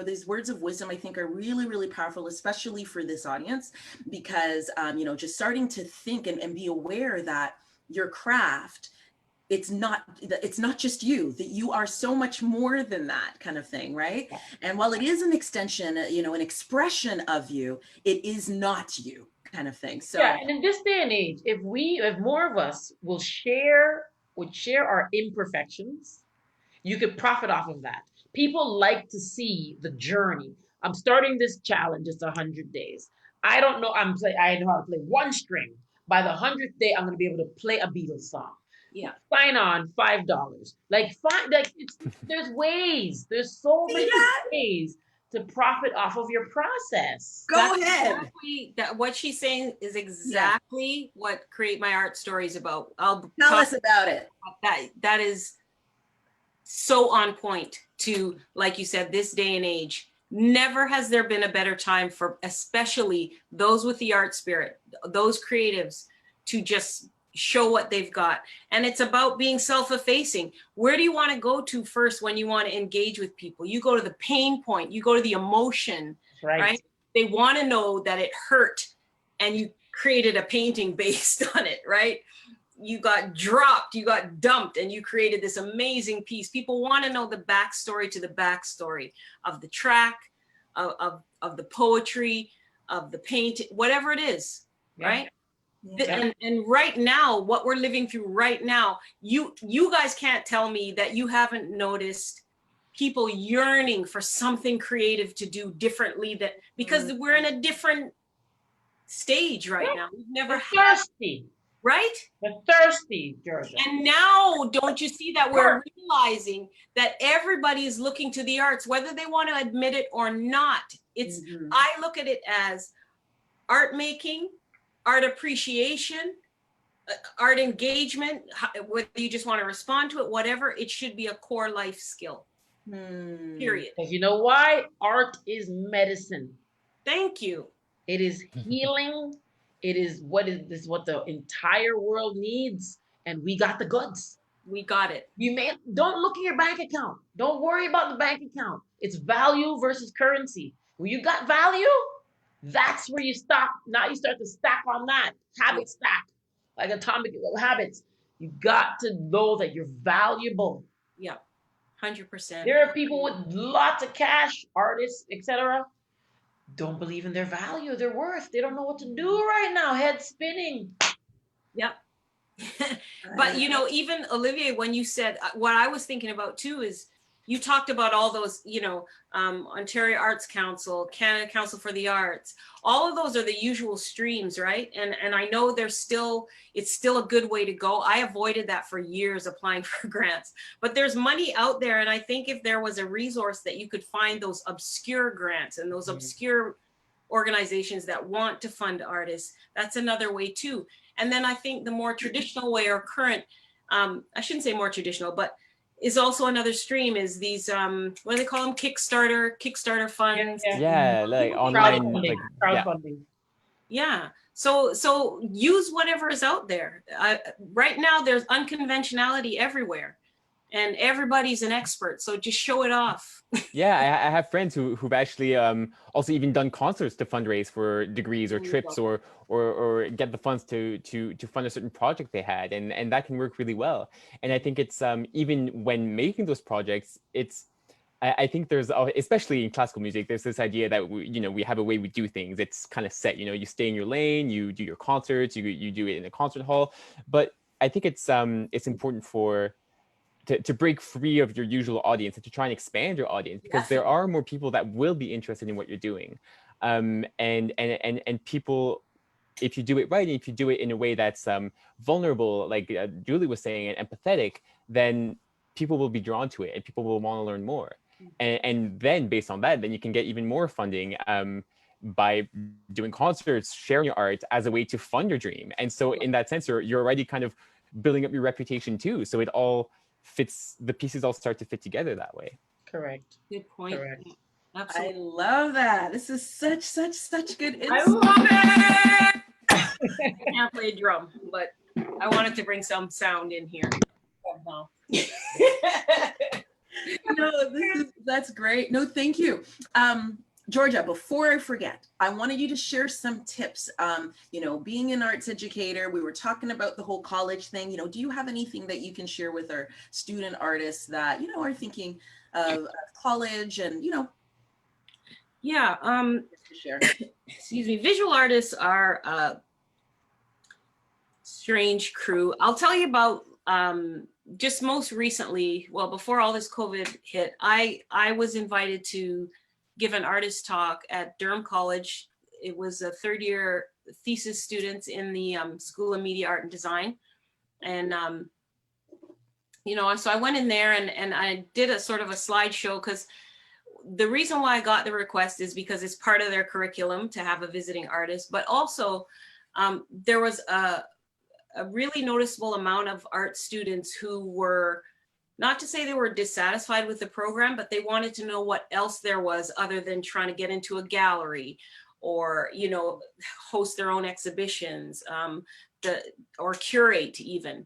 these words of wisdom, I think are really, really powerful, especially for this audience, because, just starting to think and be aware that your craft, it's not just you, that you are so much more than that kind of thing, right? And while it is an extension, an expression of you, it is not you kind of thing. So yeah, and in this day and age, if more of us would share our imperfections, you could profit off of that. People like to see the journey. I'm starting this challenge. It's 100 days. I don't know. I know how to play one string. By the 100th day, I'm going to be able to play a Beatles song. Yeah. Sign on, $5. There's ways. There's so many ways to profit off of your process. Go ahead. Exactly, what she's saying is exactly what Create My Art Story is about. Tell us about it. That is so on point to, like you said, this day and age. Never has there been a better time for especially those with the art spirit, those creatives, to just show what they've got. And it's about being self-effacing. Where do you want to go to first when you want to engage with people? You go to the pain point, you go to the emotion, right? They want to know that it hurt, and you created a painting based on it, right? You got dropped, you got dumped, and you created this amazing piece. People want to know the backstory to the backstory of the track, of the poetry, of the paint, whatever it is, right? Yeah. And right now, what we're living through right now, you guys can't tell me that you haven't noticed people yearning for something creative to do differently, that because we're in a different stage right now. We've never They're thirsty, right? They're thirsty, Georgia. And now, don't you see that we're realizing that everybody is looking to the arts, whether they want to admit it or not. It's I look at it as art making, art appreciation, art engagement, whether you just want to respond to it, whatever, it should be a core life skill. Period. Because you know why? Art is medicine. Thank you. It is healing. It is what the entire world needs, and we got the goods. We got it. Don't look at your bank account. Don't worry about the bank account. It's value versus currency. When you got value, that's where you stop. Now you start to stack on that habit stack, like atomic habits. You got to know that you're valuable. Yeah, 100%. There are people with lots of cash, artists, etc. Don't believe in their value, their worth. They don't know what to do right now. Head spinning. Yep. But even Olivier, when you said, what I was thinking about too is, you talked about all those, Ontario Arts Council, Canada Council for the Arts. All of those are the usual streams, right? And I know it's still a good way to go. I avoided that for years, applying for grants. But there's money out there, and I think if there was a resource that you could find those obscure grants and those obscure organizations that want to fund artists, that's another way too. And then I think the more traditional way, or current, I shouldn't say more traditional, but is also another stream, is these what do they call them, Kickstarter funds. Yeah, like online crowdfunding. Yeah. So use whatever is out there. Right now there's unconventionality everywhere, and everybody's an expert, so just show it off. Yeah, I have friends who've actually also even done concerts to fundraise for degrees or trips, or get the funds to fund a certain project they had, and that can work really well. And I think it's even when making those projects, I think there's, especially in classical music, there's this idea that we have a way we do things. It's kind of set. You stay in your lane, you do your concerts, you do it in a concert hall. But I think it's important to break free of your usual audience and to try and expand your audience, because there are more people that will be interested in what you're doing, and people, if you do it right, and if you do it in a way that's vulnerable, like Jully was saying, and empathetic, then people will be drawn to it, and people will want to learn more. And then based on that, then you can get even more funding by doing concerts, sharing your art as a way to fund your dream. And so in that sense, you're already kind of building up your reputation too. So it all fits, the pieces all start to fit together that way. Correct. Good point. Correct. Absolutely. I love that. This is such good insight. I love it. I can't play drum, but I wanted to bring some sound in here. No, that's great. No, thank you. Georgia, before I forget, I wanted you to share some tips. Being an arts educator, we were talking about the whole college thing. Do you have anything that you can share with our student artists that, are thinking of college and, Yeah. share? Excuse me. Visual artists are a strange crew. I'll tell you about just most recently, well, before all this COVID hit, I was invited to give an artist talk at Durham College. It was a third year thesis students in the School of Media, Art and Design. And, so I went in there and I did a sort of a slideshow, because the reason why I got the request is because it's part of their curriculum to have a visiting artist, but also there was a really noticeable amount of art students who were, not to say they were dissatisfied with the program, but they wanted to know what else there was other than trying to get into a gallery or, host their own exhibitions, or curate even.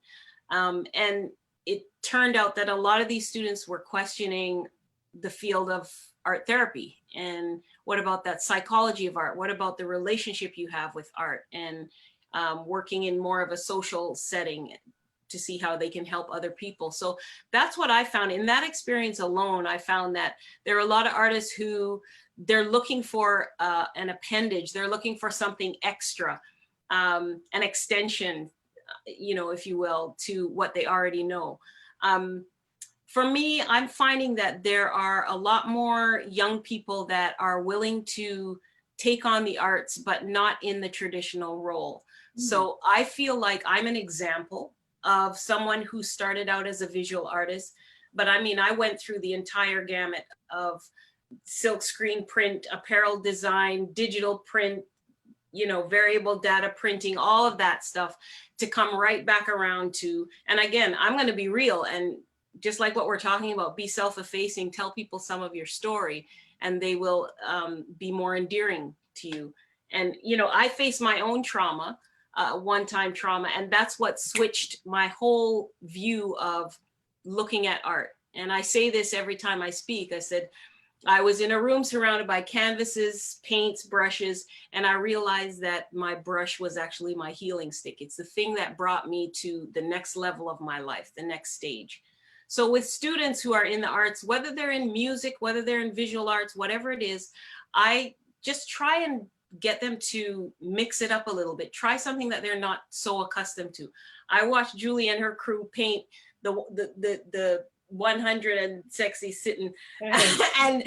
And it turned out that a lot of these students were questioning the field of art therapy. And what about that psychology of art? What about the relationship you have with art? And working in more of a social setting to see how they can help other people. So that's what I found in that experience alone. I found that there are a lot of artists who they're looking for an appendage. They're looking for something extra, an extension, if you will, to what they already know. For me, I'm finding that there are a lot more young people that are willing to take on the arts, but not in the traditional role. So I feel like I'm an example of someone who started out as a visual artist. But I mean, I went through the entire gamut of silk screen print, apparel design, digital print, variable data printing, all of that stuff to come right back around to, and again, I'm going to be real. And just like what we're talking about, be self-effacing, tell people some of your story, and they will be more endearing to you. And, I face my own trauma, one-time trauma, and that's what switched my whole view of looking at art. And I say this every time I speak. I said, I was in a room surrounded by canvases, paints, brushes, and I realized that my brush was actually my healing stick. It's the thing that brought me to the next level of my life, the next stage. So with students who are in the arts, whether they're in music, whether they're in visual arts, whatever it is, I just try and get them to mix it up a little bit. Try something that they're not so accustomed to. I watched Jully and her crew paint the 100 and sexy sitting and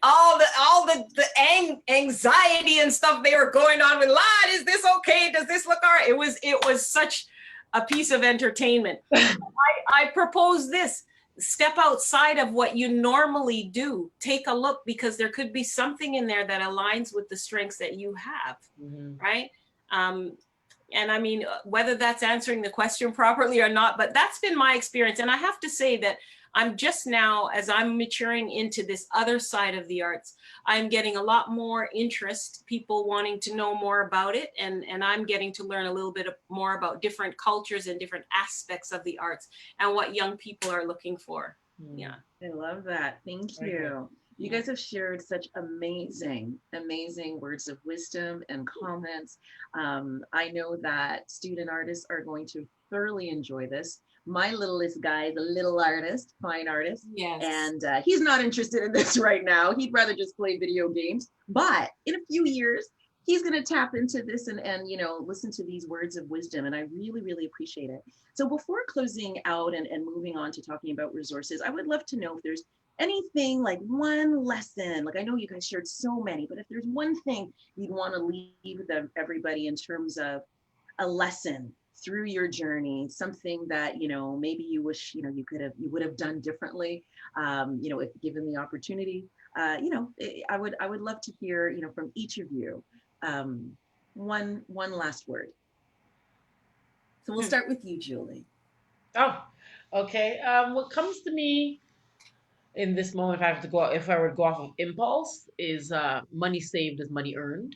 all the anxiety and stuff they were going on with, Lord, is this okay? Does this look all right? It was such a piece of entertainment. I propose this. Step outside of what you normally do. Take a look, because there could be something in there that aligns with the strengths that you have, right? And I mean, whether that's answering the question properly or not, but that's been my experience. And I have to say that I'm just now, as I'm maturing into this other side of the arts, I'm getting a lot more interest, people wanting to know more about it. And I'm getting to learn a little bit more about different cultures and different aspects of the arts and what young people are looking for. Yeah. I love that. Thank you. You guys have shared such amazing words of wisdom and comments. I know that student artists are going to thoroughly enjoy this. My littlest guy is a little artist, fine artist. Yes. And he's not interested in this right now. He'd rather just play video games. But in a few years, he's going to tap into this and listen to these words of wisdom. And I really, really appreciate it. So before closing out and moving on to talking about resources, I would love to know if there's anything, like one lesson, like I know you guys shared so many, but if there's one thing you'd want to leave with everybody in terms of a lesson through your journey, something that, maybe you wish, you would have done differently, if given the opportunity, I would love to hear, from each of you, one last word. So we'll start with you, Jully. Oh, okay. What comes to me in this moment, if I were to go off of impulse, is money saved is money earned.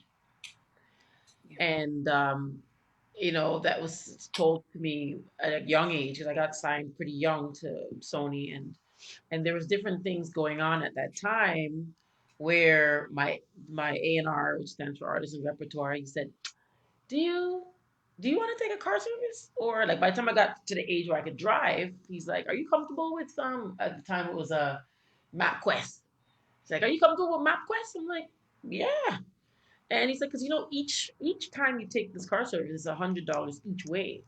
And that was told to me at a young age, because I got signed pretty young to Sony, and there was different things going on at that time where my A&R, which stands for Artist and Repertoire, he said, do you want to take a car service? Or like by the time I got to the age where I could drive, he's like, are you comfortable with at the time it was a MapQuest. He's like, are you comfortable with MapQuest? I'm like, yeah. And he said, because each time you take this car service is $100 each way.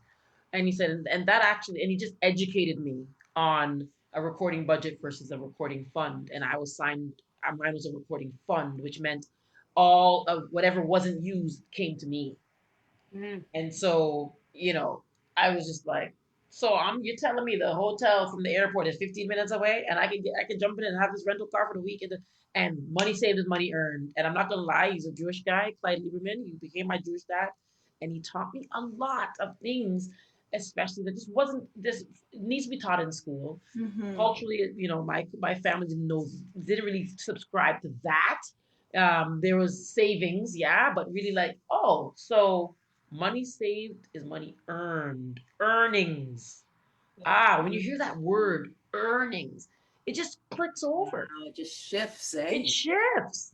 And he said, and that actually, and he just educated me on a recording budget versus a recording fund. And I was signed, mine was a recording fund, which meant all of whatever wasn't used came to me. Mm-hmm. And so, I was just like, so you're telling me the hotel from the airport is 15 minutes away, and I can jump in and have this rental car for the week, and money saved is money earned. And I'm not gonna lie, he's a Jewish guy, Clyde Lieberman. He became my Jewish dad, and he taught me a lot of things, especially that this needs to be taught in school. Mm-hmm. Culturally, my family didn't really subscribe to that. There was savings, yeah, but really like, oh, so money saved is money earned, earnings. When you hear that word earnings, it just clicks over. Wow, it just shifts, It eh? shifts.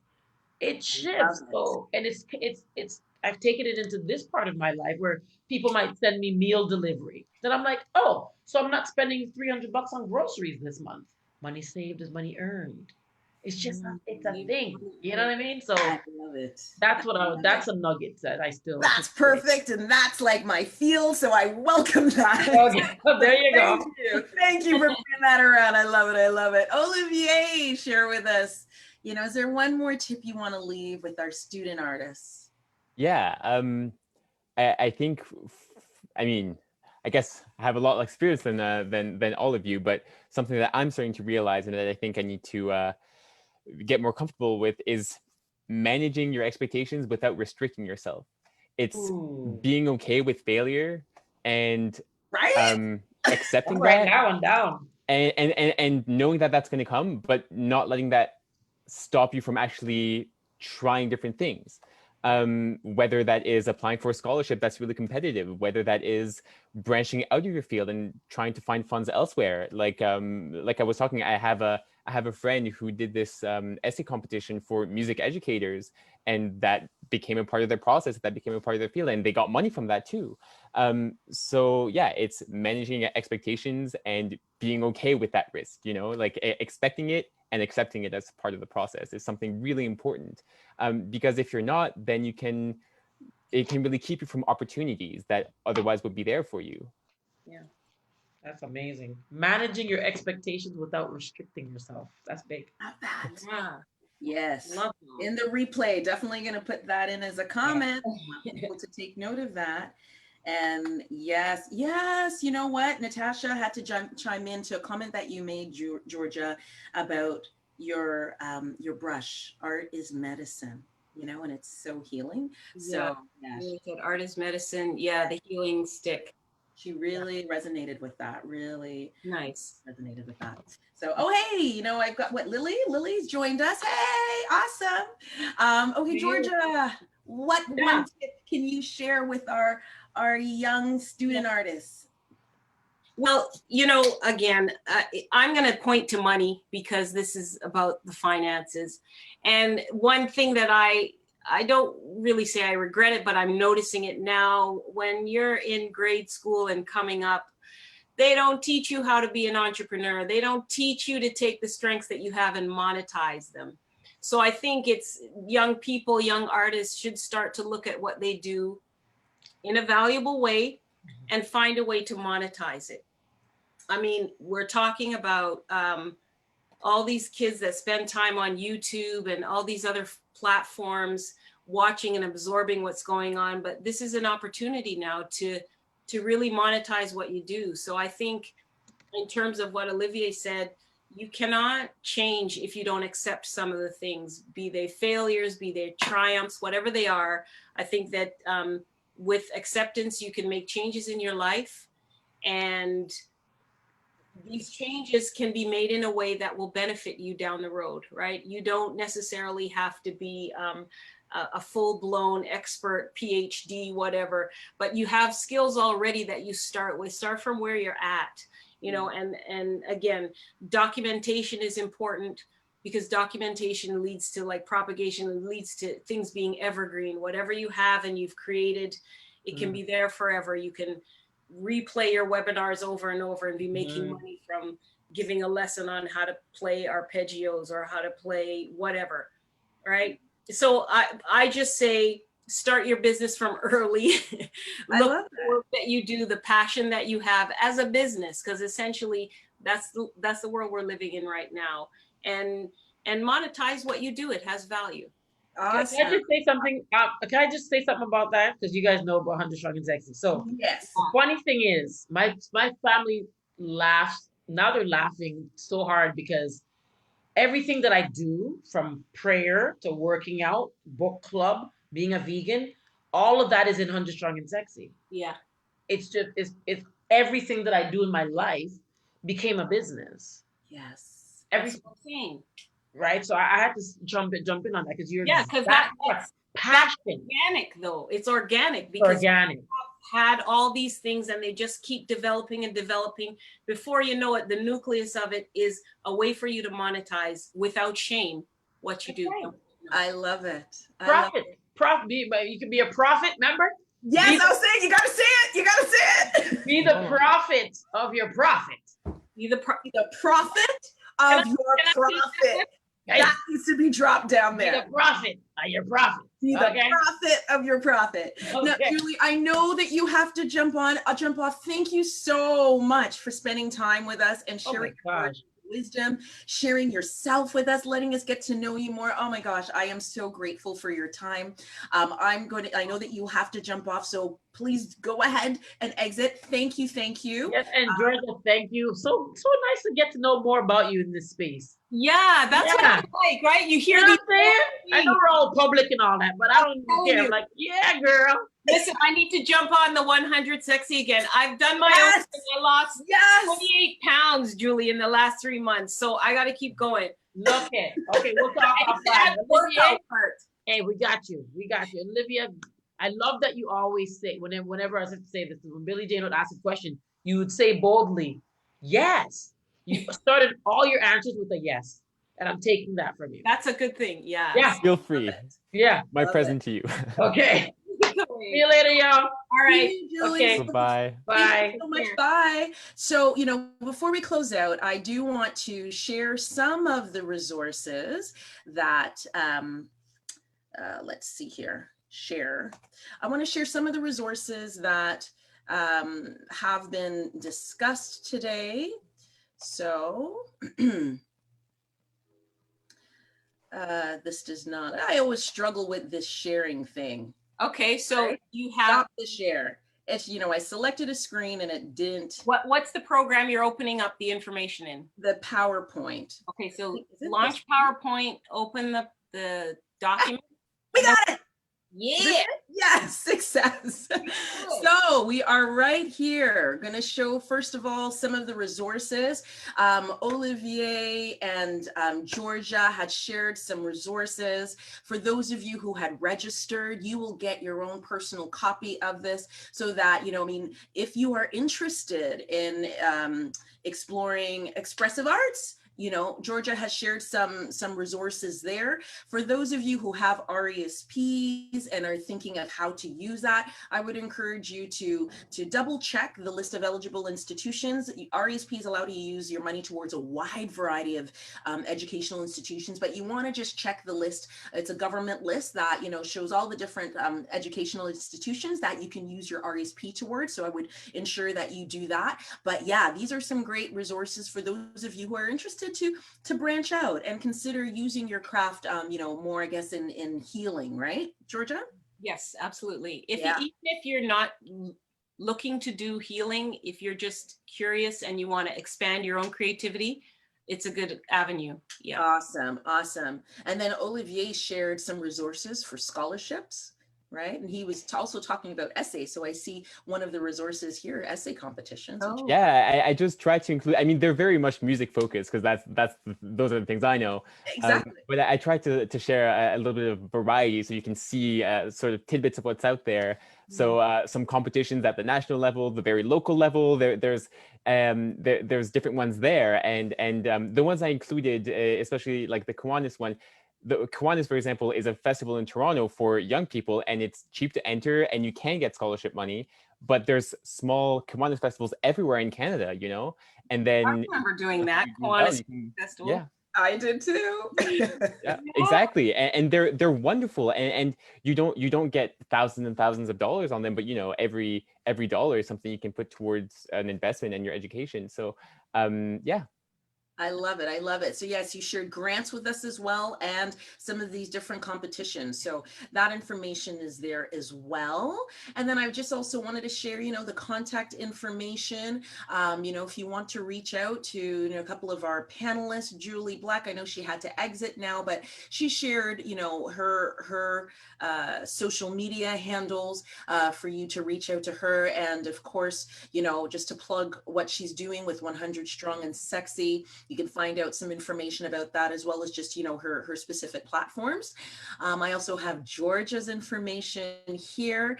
It I love shifts. it. So, and it's I've taken it into this part of my life where people might send me meal delivery. Then I'm like, oh, so I'm not spending $300 on groceries this month. Money saved is money earned. It's just it's a thing. You know what I mean? So I love it. that's a nugget that I still That's perfect, and that's like my field, so I welcome that. Okay, there you go. Thank you. Thank you for bringing that around. I love it. I love it. Olivier, share with us. Is there one more tip you want to leave with our student artists? Yeah, I think, I mean, I guess I have a lot of experience than all of you, but something that I'm starting to realize and that I think I need to get more comfortable with is managing your expectations without restricting yourself. It's Ooh. being okay with failure and Right? accepting All right, that, now I'm down. and knowing that that's going to come, but not letting that stop you from actually trying different things. Whether that is applying for a scholarship that's really competitive, whether that is branching out of your field and trying to find funds elsewhere. Like I was talking, I have a friend who did this essay competition for music educators, and that became a part of their process, that became a part of their field, and they got money from that too. So yeah, it's managing expectations and being okay with that risk, like expecting it and accepting it as part of the process is something really important. Because if you're not, then it can really keep you from opportunities that otherwise would be there for you. Yeah, that's amazing. Managing your expectations without restricting yourself. That's big. Not bad. Yeah. Yes. Love In the replay, definitely going to put that in as a comment. I want people to take note of that. And yes, you know what? Natasha had to chime in to a comment that you made, Georgia, about your brush. Art is medicine, and it's so healing. So yeah, Really good. Art is medicine. Yeah, the healing stick. she really resonated with that. Really Nice. resonated with that. So, oh, hey, I've got Lily's joined us. Hey, awesome. Okay, Georgia, what one tip can you share with our young student artists? Well, again, I'm going to point to money because this is about the finances. And one thing that I don't really say I regret it, but I'm noticing it now. When you're in grade school and coming up, they don't teach you how to be an entrepreneur. They don't teach you to take the strengths that you have and monetize them. So I think it's young people, young artists should start to look at what they do in a valuable way and find a way to monetize it. I mean, we're talking about all these kids that spend time on YouTube and all these other platforms watching and absorbing what's going on. But this is an opportunity now to really monetize what you do. So I think in terms of what Olivier said, you cannot change if you don't accept some of the things, be they failures, be they triumphs, whatever they are. I think that with acceptance, you can make changes in your life, and these changes can be made in a way that will benefit you down the road, right? You don't necessarily have to be a full-blown expert, PhD, whatever, but you have skills already that you start with. Start from where you're at, and again, documentation is important, because documentation leads to propagation, leads to things being evergreen. Whatever you have and you've created, it can be there forever. You can replay your webinars over and over and be making money from giving a lesson on how to play arpeggios or how to play whatever, right? So I just say, start your business from early. Look at the work that you do, the passion that you have as a business, because essentially that's the world we're living in right now. And monetize what you do. It has value. Awesome. Can I just say something? Can I just say something about that? Because you guys know about 100 Strong and Sexy. So yes, the funny thing is, my family laughs. Now they're laughing so hard because everything that I do, from prayer to working out, book club, being a vegan, all of that is in 100 Strong and Sexy. Yeah. It's just it's everything that I do in my life became a business. Yes. Everything. right? So I had to jump in on that because you're Yeah, because that that's passion, organic though. It's organic because organic. had all these things and they just keep developing and developing. Before you know it, the nucleus of it is a way for you to monetize without shame what you do. Right. I love it. Profit. You can be a profit, remember? Yes, I was saying, you got to say it. You got to say it. Be the profit of your profit. Be the The profit of your profit. Hey, That needs to be dropped down be there. the profit of your profit. Be the profit of your profit. Now, Okay. Jully, I know that you have to jump on. I'll jump off. Thank you so much for spending time with us and sharing your wisdom, sharing yourself with us, letting us get to know you more. Oh my gosh, I am so grateful for your time. I know that you have to jump off, so please go ahead and exit. Thank you. Thank you. Yes, and Georgia, thank you. So nice to get to know more about you in this space. Yeah, that's what I like, right? You hear You know these what I'm saying? I know we're all public and all that, but I don't care. I'm like, yeah, girl. Listen, I need to jump on the 100 Sexy again. I've done my own thing. I lost 28 pounds, Jully, in the last 3 months. So I got to keep going. Okay, we'll talk offline. Olivia, hey, we got you. Olivia, I love that you always say, whenever I say this, when Billy Jane would ask a question, you would say boldly, yes. You started all your answers with a yes. And I'm taking that from you. That's a good thing. Yeah. Yeah. Feel free. Yeah. My present to you. Okay. See you later, y'all. All right. Okay. Bye. Bye. Thank you so much. Bye. So, before we close out, I do want to share some of the resources that, let's see here, share. I want to share some of the resources that have been discussed today. So, this does not, I always struggle with this sharing thing. Okay, so right? You have Stop the share. It's, I selected a screen and it didn't. What's the program you're opening up the information in? The PowerPoint. Okay, so launch PowerPoint, open the document. We got it. Yeah. Yes, success. So we are right here. Going to show, first of all, some of the resources. Olivier and Georgia had shared some resources. For those of you who had registered, you will get your own personal copy of this so that, if you are interested in exploring expressive arts, Georgia has shared some resources there. For those of you who have RESPs and are thinking of how to use that, I would encourage you to double check the list of eligible institutions. RESPs allow you to use your money towards a wide variety of educational institutions, but you want to just check the list. It's a government list that shows all the different educational institutions that you can use your RESP towards. So I would ensure that you do that. But yeah, these are some great resources for those of you who are interested to branch out and consider using your craft, more, I guess, in healing, right, Georgia? Yes, absolutely. Even if you're not looking to do healing, if you're just curious and you want to expand your own creativity, it's a good avenue. Yeah. Awesome. And then Olivier shared some resources for scholarships. Right. And he was also talking about essays. So I see one of the resources here, essay competitions. Oh. Yeah, I just try to include, they're very much music focused because those are the things I know. Exactly. But I try to share a little bit of variety so you can see sort of tidbits of what's out there. So some competitions at the national level, the very local level, there's different ones there. And the ones I included, especially like the Kiwanis one, the Kiwanis, for example, is a festival in Toronto for young people, and it's cheap to enter, and you can get scholarship money. But there's small Kiwanis festivals everywhere in Canada, And then I remember doing that Kiwanis festival. Yeah, I did too. Yeah, exactly, and they're wonderful, and you don't get thousands and thousands of dollars on them, but every dollar is something you can put towards an investment in your education. So, yeah. I love it. So yes, you shared grants with us as well and some of these different competitions. So that information is there as well. And then I just also wanted to share, the contact information. If you want to reach out to a couple of our panelists, Jully Black, I know she had to exit now, but she shared, her social media handles for you to reach out to her. And of course, just to plug what she's doing with 100 Strong and Sexy. You can find out some information about that as well as just, her specific platforms. I also have Georgia's information here.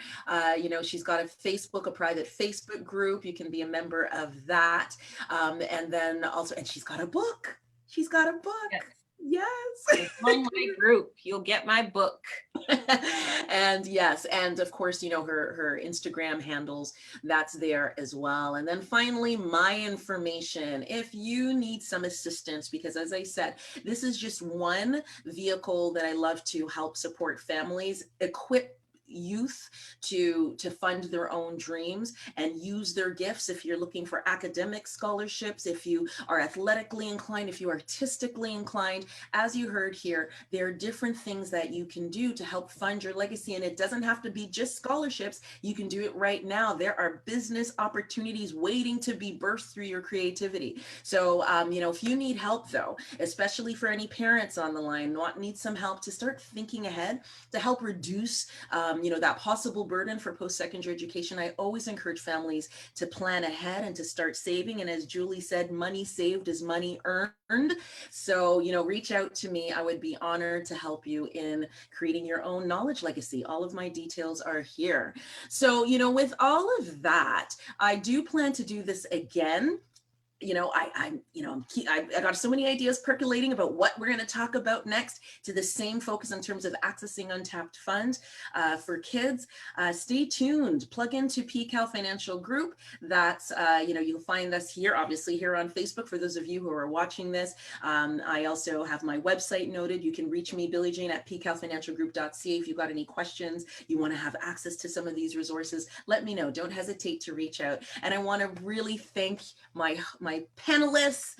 She's got a private Facebook group. You can be a member of that. And then also, and she's got a book. She's got a book. Yes. Join my group. You'll get my book. And yes, and of course, her Instagram handles, that's there as well. And then finally, my information, if you need some assistance, because as I said, this is just one vehicle that I love to help support families, equip youth to fund their own dreams and use their gifts. If you're looking for academic scholarships, if you are athletically inclined, if you're artistically inclined, as you heard here, there are different things that you can do to help fund your legacy. And it doesn't have to be just scholarships. You can do it right now. There are business opportunities waiting to be birthed through your creativity. So, if you need help though, especially for any parents on the line, need some help to start thinking ahead to help reduce that possible burden for post-secondary education, I always encourage families to plan ahead and to start saving. And as Jully said, money saved is money earned. So, reach out to me. I would be honored to help you in creating your own knowledge legacy. All of my details are here. So, with all of that, I do plan to do this again. I got so many ideas percolating about what we're going to talk about next, to the same focus in terms of accessing untapped funds for kids. Stay tuned, plug into PCAL Financial Group. That's, you'll find us here, obviously here on Facebook, for those of you who are watching this. I also have my website noted. You can reach me, Billy Jane, at pcalfinancialgroup.ca. If you've got any questions, you want to have access to some of these resources, let me know. Don't hesitate to reach out. And I want to really thank my panelists.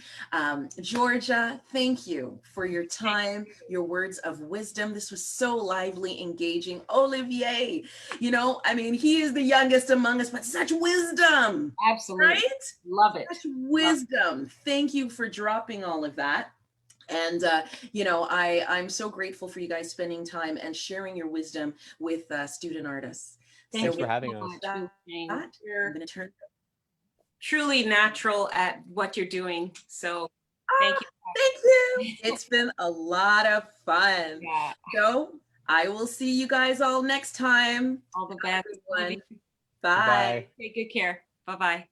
Georgia, thank you for your time, your words of wisdom. This was so lively, engaging. Olivier, he is the youngest among us, but such wisdom. Absolutely. Right? Love it. Such wisdom. Thank you for dropping all of that. And, I'm so grateful for you guys spending time and sharing your wisdom with student artists. Thanks for having us. I'm going to turn truly natural at what you're doing. So thank you. Thank you. It's been a lot of fun. Yeah. So I will see you guys all next time. All the best. Bye. Bye. Take good care. Bye-bye.